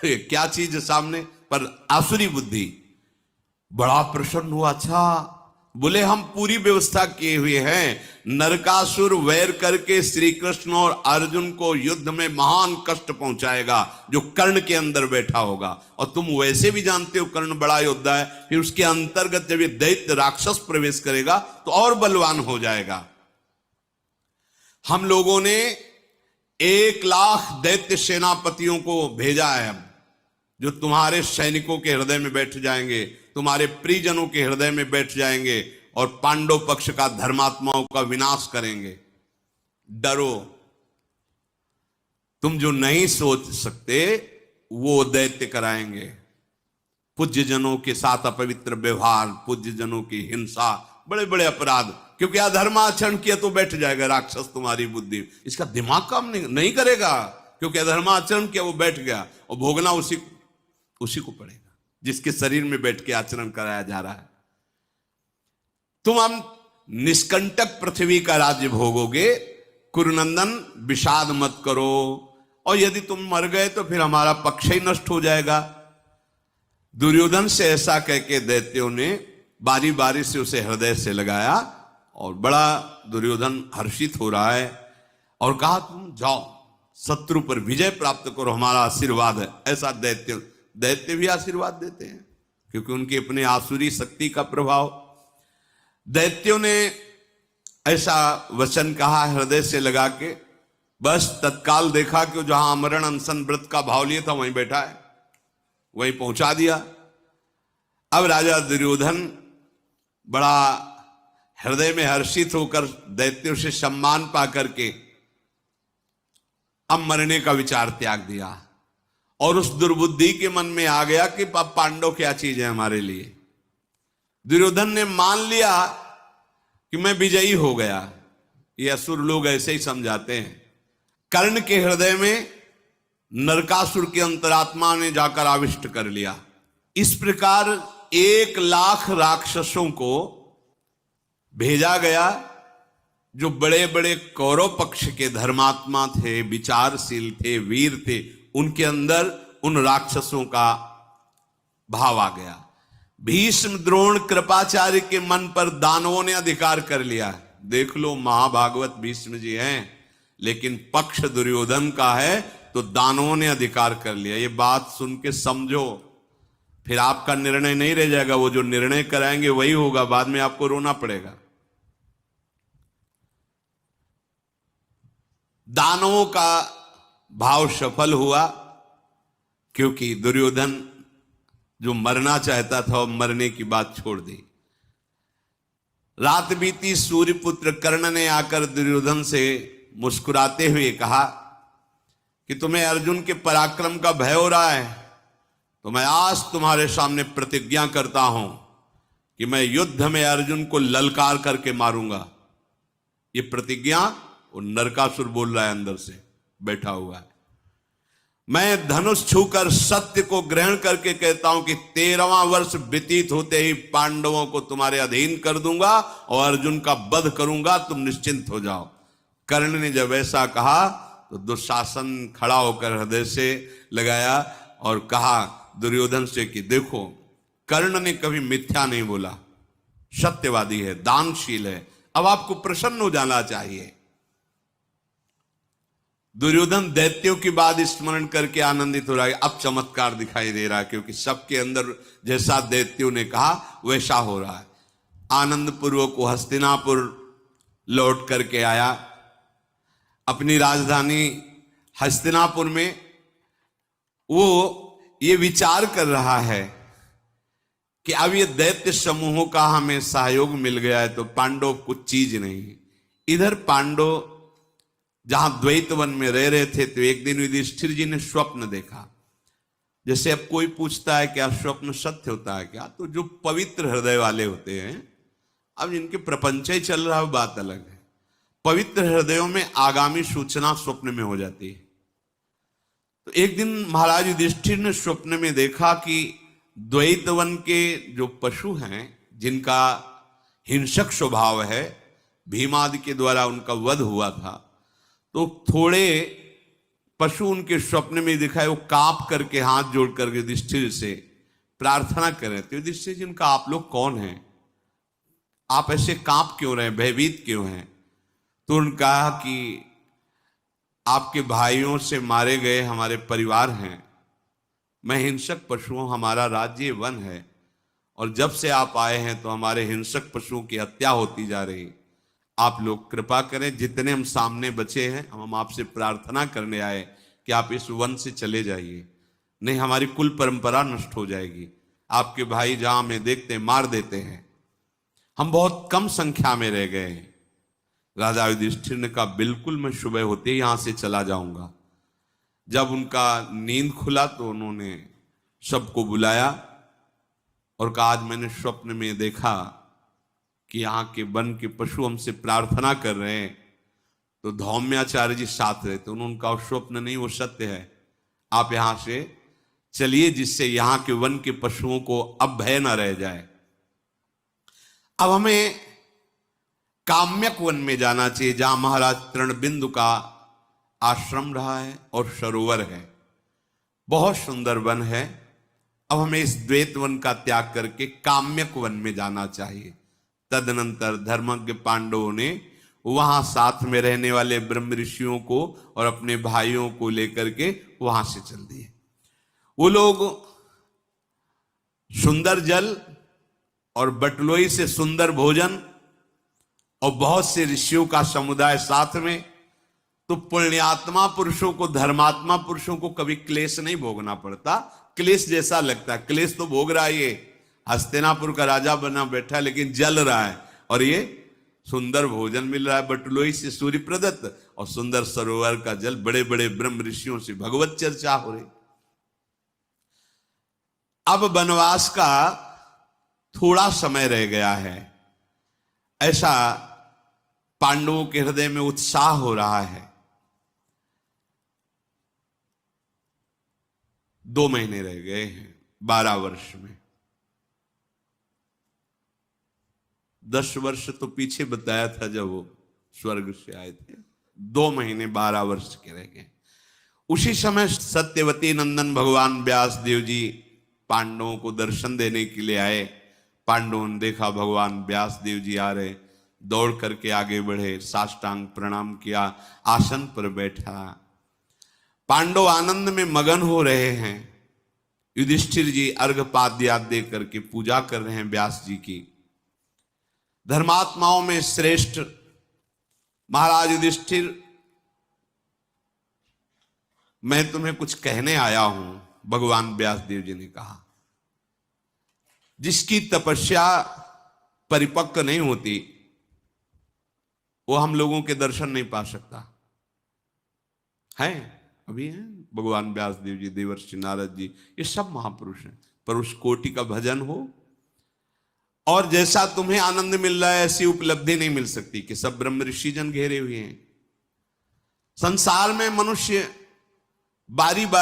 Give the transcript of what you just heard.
क्या चीज है सामने, पर आसुरी बुद्धि। बड़ा प्रसन्न हुआ। अच्छा, बोले हम पूरी व्यवस्था किए हुए हैं, नरकासुर वैर करके श्री कृष्ण और अर्जुन को युद्ध में महान कष्ट पहुंचाएगा, जो कर्ण के अंदर बैठा होगा। और तुम वैसे भी जानते हो कर्ण बड़ा योद्धा है, फिर उसके अंतर्गत जब ये दैत्य राक्षस प्रवेश करेगा तो और बलवान हो जाएगा। हम लोगों ने 1,00,000 दैत्य सेनापतियों को भेजा है, जो तुम्हारे सैनिकों के हृदय में बैठ जाएंगे, तुम्हारे परिजनों के हृदय में बैठ जाएंगे और पांडव पक्ष का, धर्मात्माओं का विनाश करेंगे। डरो, तुम जो नहीं सोच सकते वो दैत्य कराएंगे। पूज्य जनों के साथ अपवित्र व्यवहार, पूज्य जनों की हिंसा, बड़े बड़े अपराध, क्योंकि अधर्माचरण किया तो बैठ जाएगा राक्षस तुम्हारी बुद्धि। इसका दिमाग काम नहीं करेगा, क्योंकि अधर्माचरण किया वो बैठ गया, और भोगना उसी को पड़ेगा जिसके शरीर में बैठ के आचरण कराया जा रहा है। तुम हम निष्कंटक पृथ्वी का राज्य भोगोगे। कुरुनंदन, विषाद मत करो, और यदि तुम मर गए तो फिर हमारा पक्ष ही नष्ट हो जाएगा। दुर्योधन से ऐसा कह के दैत्यों ने बारी बारी से उसे हृदय से लगाया, और बड़ा दुर्योधन हर्षित हो रहा है, और कहा तुम जाओ शत्रु पर विजय प्राप्त करो, हमारा आशीर्वाद है। ऐसा दैत्य भी आशीर्वाद देते हैं, क्योंकि उनकी अपने आसुरी शक्ति का प्रभाव। दैत्यों ने ऐसा वचन कहा हृदय से लगा के, बस तत्काल देखा कि जहां अमरण अनशन व्रत का भाव लिया था वहीं बैठा है, वहीं पहुंचा दिया। अब राजा दुर्योधन बड़ा हृदय में हर्षित होकर दैत्यों से सम्मान पा करके अब मरने का विचार त्याग दिया, और उस दुर्बुद्धि के मन में आ गया कि पांडव क्या चीज है हमारे लिए। दुर्योधन ने मान लिया कि मैं विजयी हो गया। ये असुर लोग ऐसे ही समझाते हैं। कर्ण के हृदय में नरकासुर की अंतरात्मा ने जाकर आविष्ट कर लिया। इस प्रकार 1,00,000 राक्षसों को भेजा गया, जो बड़े बड़े कौरव पक्ष के धर्मात्मा थे, विचारशील थे, वीर थे, उनके अंदर उन राक्षसों का भाव आ गया। भीष्म, द्रोण, कृपाचार्य के मन पर दानवों ने अधिकार कर लिया। देख लो, महाभागवत भीष्म जी हैं, लेकिन पक्ष दुर्योधन का है तो दानवों ने अधिकार कर लिया। ये बात सुन के समझो, फिर आपका निर्णय नहीं रह जाएगा। वो जो निर्णय कराएंगे वही होगा, बाद में आपको रोना पड़ेगा। दानवों का भाव सफल हुआ, क्योंकि दुर्योधन जो मरना चाहता था वो मरने की बात छोड़ दी। रात बीती, सूर्यपुत्र कर्ण ने आकर दुर्योधन से मुस्कुराते हुए कहा कि तुम्हें अर्जुन के पराक्रम का भय हो रहा है, तो मैं आज तुम्हारे सामने प्रतिज्ञा करता हूं कि मैं युद्ध में अर्जुन को ललकार करके मारूंगा। ये प्रतिज्ञा वो नरकासुर बोल रहा है, अंदर से बैठा हुआ है। मैं धनुष छूकर सत्य को ग्रहण करके कहता हूं कि 13वां वर्ष व्यतीत होते ही पांडवों को तुम्हारे अधीन कर दूंगा और अर्जुन का वध करूंगा, तुम निश्चिंत हो जाओ। कर्ण ने जब ऐसा कहा तो दुशासन खड़ा होकर हृदय से लगाया और कहा दुर्योधन से कि देखो, कर्ण ने कभी मिथ्या नहीं बोला, सत्यवादी है, दानशील है, अब आपको प्रसन्न हो जाना चाहिए। दुर्योधन दैत्यों की बात स्मरण करके आनंदित हो रहा है। अब चमत्कार दिखाई दे रहा है, क्योंकि सबके अंदर जैसा दैत्यों ने कहा वैसा हो रहा है। आनंद पूर्वक वो हस्तिनापुर लौट करके आया। अपनी राजधानी हस्तिनापुर में वो ये विचार कर रहा है कि अब ये दैत्य समूहों का हमें सहयोग मिल गया है तो पांडव कुछ चीज नहीं। इधर पांडव जहां द्वैत वन में रह रहे थे तो एक दिन युधिष्ठिर जी ने स्वप्न देखा। जैसे अब कोई पूछता है क्या स्वप्न सत्य होता है क्या, तो जो पवित्र हृदय वाले होते हैं, अब जिनके प्रपंच ही चल रहा है बात अलग है, पवित्र हृदयों में आगामी सूचना स्वप्न में हो जाती है। तो एक दिन महाराज युधिष्ठिर ने स्वप्न में देखा कि द्वैत वन के जो पशु हैं, जिनका हिंसक स्वभाव है, भीमादि के द्वारा उनका वध हुआ था, तो थोड़े पशु उनके स्वप्न में दिखाए, वो कांप करके हाथ जोड़ करके युधिष्ठिर से प्रार्थना कर रहे थे, युधिष्ठिर जी उनका आप लोग कौन हैं, आप ऐसे कांप क्यों रहे, भयभीत क्यों हैं। तो उन्होंने कहा कि आपके भाइयों से मारे गए हमारे परिवार हैं, मैं हिंसक पशु हूं, हमारा राज्य वन है, और जब से आप आए हैं तो हमारे हिंसक पशुओं की हत्या होती जा रही। आप लोग कृपा करें, जितने हम सामने बचे हैं हम आपसे प्रार्थना करने आए कि आप इस वन से चले जाइए, नहीं हमारी कुल परंपरा नष्ट हो जाएगी। आपके भाई जहां हमें देखते मार देते हैं, हम बहुत कम संख्या में रह गए हैं। राजा युधिष्ठिर ने कहा बिल्कुल मैं सुबह होते ही यहां से चला जाऊंगा। जब उनका नींद खुला तो उन्होंने सबको बुलाया और कहा आज मैंने स्वप्न में देखा कि यहाँ के वन के पशु हमसे प्रार्थना कर रहे हैं। तो धौम्याचार्य जी साथ रहे, तो उन्होंने कहा स्वप्न नहीं वो सत्य है, आप यहां से चलिए जिससे यहाँ के वन के पशुओं को अब भय न रह जाए। अब हमें काम्यक वन में जाना चाहिए जहां महाराज तृणबिंदु का आश्रम रहा है और सरोवर है, बहुत सुंदर वन है। अब हमें इस द्वैत वन का त्याग करके काम्यक वन में जाना चाहिए। तदनंतर धर्मज्ञ पांडवों ने वहां साथ में रहने वाले ब्रह्म ऋषियों को और अपने भाइयों को लेकर के वहां से चल दिए। वो लोग सुंदर जल और बटलोई से सुंदर भोजन और बहुत से ऋषियों का समुदाय साथ में, तो पुण्यात्मा पुरुषों को, धर्मात्मा पुरुषों को कभी क्लेश नहीं भोगना पड़ता। क्लेश जैसा लगता है, क्लेश तो भोग रहा है, ये हस्तिनापुर का राजा बना बैठा है लेकिन जल रहा है, और ये सुंदर भोजन मिल रहा है बटलोई से सूर्य प्रदत्त, और सुंदर सरोवर का जल, बड़े बड़े ब्रह्म ऋषियों से भगवत चर्चा हो रही। अब वनवास का थोड़ा समय रह गया है, ऐसा पांडवों के हृदय में उत्साह हो रहा है। 2 महीने रह गए हैं 12 वर्ष में। 10 वर्ष तो पीछे बताया था जब वो स्वर्ग से आए थे, 2 महीने 12 वर्ष के रह गए। उसी समय सत्यवती नंदन भगवान व्यास देव जी पांडवों को दर्शन देने के लिए आए। पांडवों ने देखा भगवान व्यास देव जी आ रहे, दौड़ करके आगे बढ़े, साष्टांग प्रणाम किया, आसन पर बैठा। पांडव आनंद में मगन हो रहे हैं। युधिष्ठिर जी अर्घपाद्य दे करके पूजा कर रहे हैं व्यास जी की। धर्मात्माओं में श्रेष्ठ महाराज युधिष्ठिर, मैं तुम्हें कुछ कहने आया हूं, भगवान व्यास देव जी ने कहा। जिसकी तपस्या परिपक्व नहीं होती वो हम लोगों के दर्शन नहीं पा सकता है। अभी हैं भगवान व्यास देव जी, देवर्षि नारद जी, ये सब महापुरुष हैं, पर उस कोटि का भजन हो और जैसा तुम्हें आनंद मिल रहा है ऐसी उपलब्धि नहीं मिल सकती कि सब ब्रह्म ऋषि जन घेरे हुए हैं। संसार में मनुष्य बारी बारी